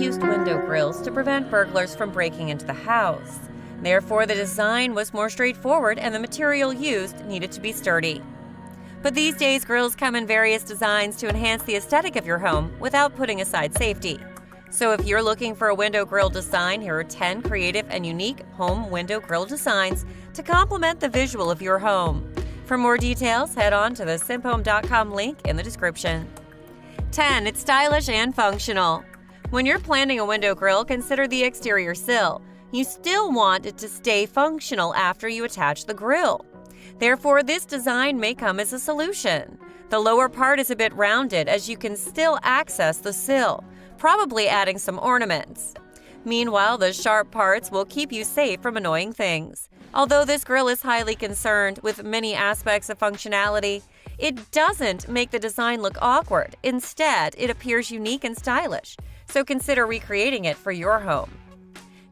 used window grills to prevent burglars from breaking into the house. Therefore, the design was more straightforward and the material used needed to be sturdy. But these days, grills come in various designs to enhance the aesthetic of your home without putting aside safety. So if you're looking for a window grill design, here are 10 creative and unique home window grill designs to complement the visual of your home. For more details, head on to the simphome.com link in the description. 10. It's stylish and functional. When you're planning a window grill, consider the exterior sill. You still want it to stay functional after you attach the grill. Therefore, this design may come as a solution. The lower part is a bit rounded as you can still access the sill, probably adding some ornaments. Meanwhile, the sharp parts will keep you safe from annoying things. Although this grill is highly concerned with many aspects of functionality, it doesn't make the design look awkward. Instead, it appears unique and stylish, so consider recreating it for your home.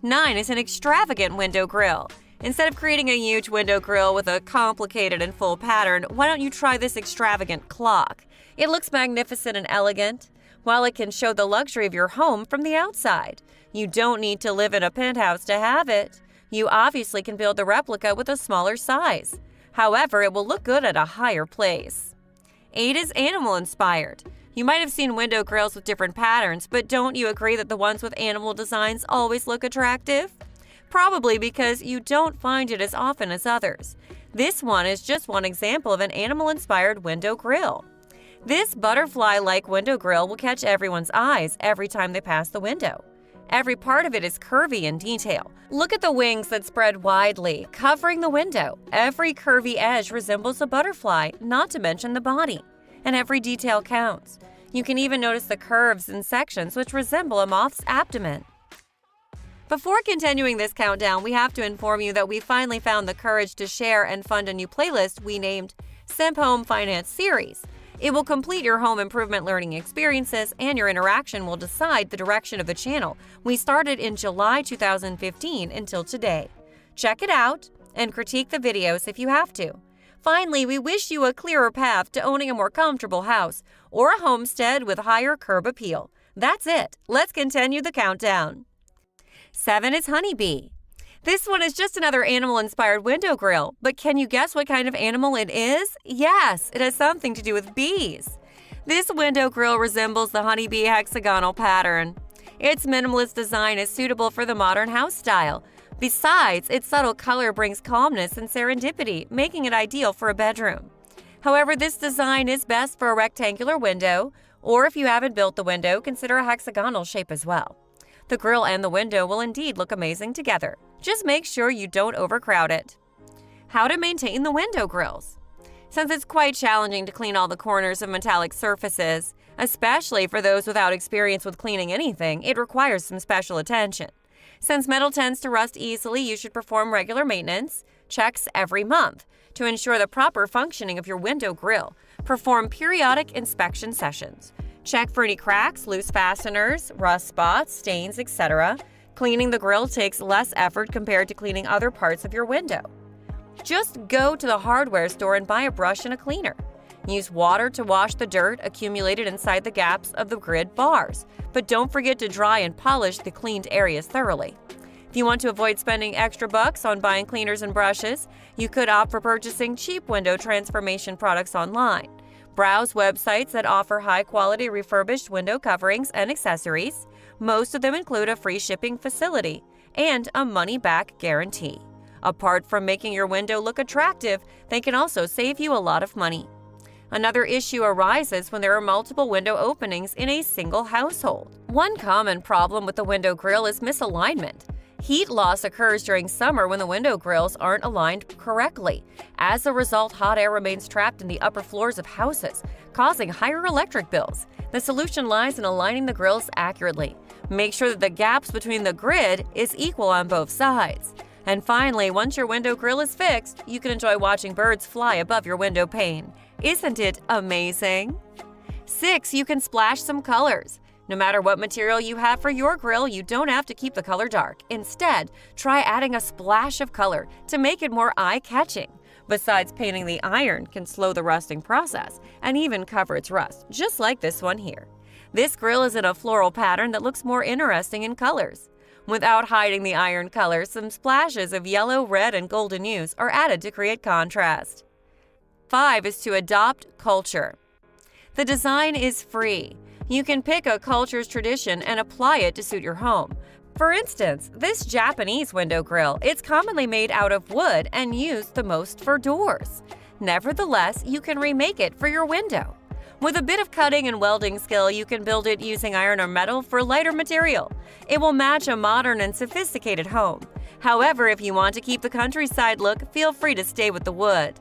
9 is an extravagant window grill. Instead of creating a huge window grill with a complicated and full pattern, why don't you try this extravagant clock? It looks magnificent and elegant, while it can show the luxury of your home from the outside. You don't need to live in a penthouse to have it. You obviously can build the replica with a smaller size. However, it will look good at a higher place. 8 is animal-inspired. You might have seen window grills with different patterns, but don't you agree that the ones with animal designs always look attractive? Probably because you don't find it as often as others. This one is just one example of an animal-inspired window grill. This butterfly-like window grill will catch everyone's eyes every time they pass the window. Every part of it is curvy in detail. Look at the wings that spread widely, covering the window. Every curvy edge resembles a butterfly, not to mention the body. And every detail counts. You can even notice the curves and sections which resemble a moth's abdomen. Before continuing this countdown, we have to inform you that we finally found the courage to share and fund a new playlist we named Simp Home Finance Series. It will complete your home improvement learning experiences, and your interaction will decide the direction of the channel. We started in July 2015 until today. Check it out and critique the videos if you have to. Finally, we wish you a clearer path to owning a more comfortable house or a homestead with higher curb appeal. That's it. Let's continue the countdown. 7 is Honeybee. This one is just another animal-inspired window grill, but can you guess what kind of animal it is? Yes, it has something to do with bees. This window grill resembles the honeybee hexagonal pattern. Its minimalist design is suitable for the modern house style. Besides, its subtle color brings calmness and serendipity, making it ideal for a bedroom. However, this design is best for a rectangular window, or if you haven't built the window, consider a hexagonal shape as well. The grill and the window will indeed look amazing together. Just make sure you don't overcrowd it. How to maintain the window grills. Since it's quite challenging to clean all the corners of metallic surfaces, especially for those without experience with cleaning anything, it requires some special attention. Since metal tends to rust easily, you should perform regular maintenance checks every month to ensure the proper functioning of your window grill. Perform periodic inspection sessions. Check for any cracks, loose fasteners, rust spots, stains, etc. Cleaning the grill takes less effort compared to cleaning other parts of your window. Just go to the hardware store and buy a brush and a cleaner. Use water to wash the dirt accumulated inside the gaps of the grid bars, but don't forget to dry and polish the cleaned areas thoroughly. If you want to avoid spending extra bucks on buying cleaners and brushes, you could opt for purchasing cheap window transformation products online. Browse websites that offer high-quality refurbished window coverings and accessories. Most of them include a free shipping facility and a money-back guarantee. Apart from making your window look attractive, they can also save you a lot of money. Another issue arises when there are multiple window openings in a single household. One common problem with the window grill is misalignment. Heat loss occurs during summer when the window grills aren't aligned correctly. As a result, hot air remains trapped in the upper floors of houses, causing higher electric bills. The solution lies in aligning the grills accurately. Make sure that the gaps between the grid is equal on both sides. And finally, once your window grill is fixed, you can enjoy watching birds fly above your window pane. Isn't it amazing? 6. You can splash some colors. No matter what material you have for your grill, you don't have to keep the color dark. Instead, try adding a splash of color to make it more eye-catching. Besides, painting the iron can slow the rusting process and even cover its rust, just like this one here. This grill is in a floral pattern that looks more interesting in colors. Without hiding the iron color, some splashes of yellow, red, and golden hues are added to create contrast. 5 is to adopt culture. The design is free. You can pick a culture's tradition and apply it to suit your home. For instance, this Japanese window grill, it's commonly made out of wood and used the most for doors. Nevertheless, you can remake it for your window. With a bit of cutting and welding skill, you can build it using iron or metal for lighter material. It will match a modern and sophisticated home. However, if you want to keep the countryside look, feel free to stay with the wood.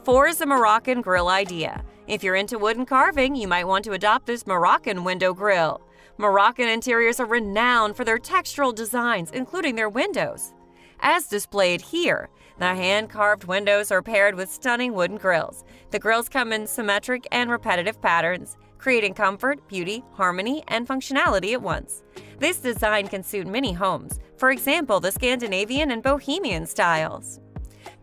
4 is the Moroccan grill idea. If you're into wooden carving, you might want to adopt this Moroccan window grill. Moroccan interiors are renowned for their textural designs, including their windows. As displayed here, the hand-carved windows are paired with stunning wooden grills. The grills come in symmetric and repetitive patterns, creating comfort, beauty, harmony, and functionality at once. This design can suit many homes, for example, the Scandinavian and Bohemian styles.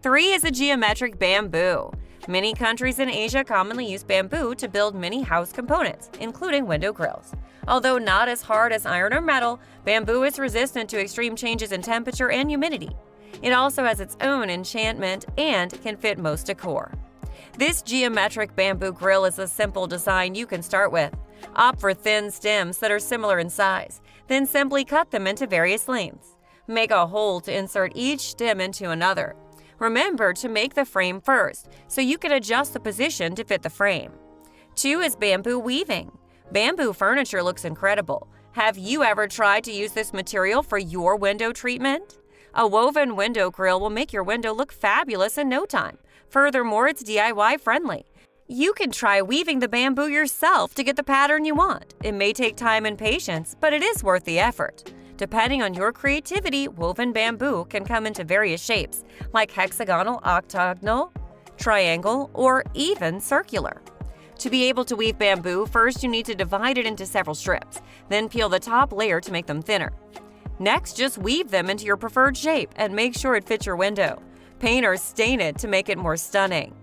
3 is a geometric bamboo. Many countries in Asia commonly use bamboo to build many house components, including window grills. Although not as hard as iron or metal, bamboo is resistant to extreme changes in temperature and humidity. It also has its own enchantment and can fit most decor. This geometric bamboo grill is a simple design you can start with. Opt for thin stems that are similar in size, then simply cut them into various lengths. Make a hole to insert each stem into another. Remember to make the frame first, so you can adjust the position to fit the frame. 2 is bamboo weaving. Bamboo furniture looks incredible. Have you ever tried to use this material for your window treatment? A woven window grill will make your window look fabulous in no time. Furthermore, it's DIY friendly. You can try weaving the bamboo yourself to get the pattern you want. It may take time and patience, but it is worth the effort. Depending on your creativity, woven bamboo can come into various shapes, like hexagonal, octagonal, triangle, or even circular. To be able to weave bamboo, first you need to divide it into several strips, then peel the top layer to make them thinner. Next, just weave them into your preferred shape and make sure it fits your window. Paint or stain it to make it more stunning.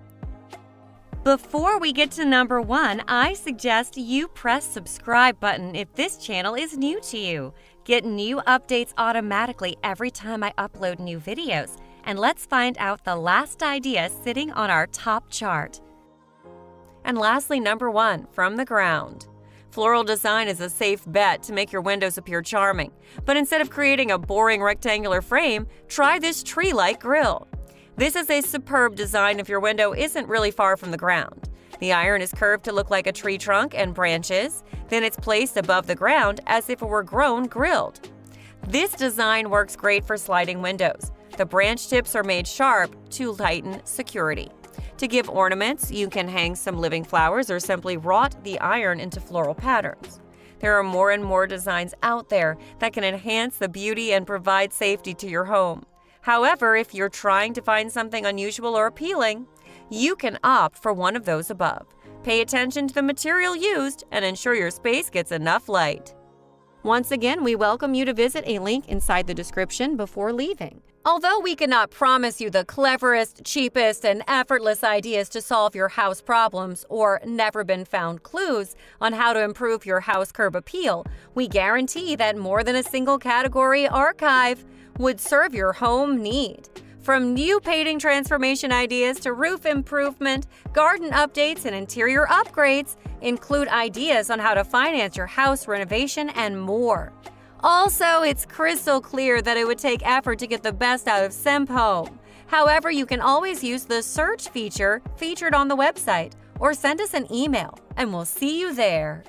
Before we get to number 1, I suggest you press subscribe button if this channel is new to you. Get new updates automatically every time I upload new videos. And let's find out the last idea sitting on our top chart. And lastly, number 1, from the ground. Floral design is a safe bet to make your windows appear charming. But instead of creating a boring rectangular frame, try this tree-like grill. This is a superb design if your window isn't really far from the ground. The iron is curved to look like a tree trunk and branches, then it's placed above the ground as if it were grown grilled. This design works great for sliding windows. The branch tips are made sharp to lighten security. To give ornaments, you can hang some living flowers or simply wrought the iron into floral patterns. There are more and more designs out there that can enhance the beauty and provide safety to your home. However, if you're trying to find something unusual or appealing, you can opt for one of those above. Pay attention to the material used and ensure your space gets enough light. Once again, we welcome you to visit a link inside the description before leaving. Although we cannot promise you the cleverest, cheapest, and effortless ideas to solve your house problems or never-been-found clues on how to improve your house curb appeal, we guarantee that more than a single category archive would serve your home need. From new painting transformation ideas to roof improvement, garden updates, and interior upgrades, include ideas on how to finance your house renovation and more. Also, it's crystal clear that it would take effort to get the best out of Simp Home. However, you can always use the search feature featured on the website or send us an email, and we'll see you there.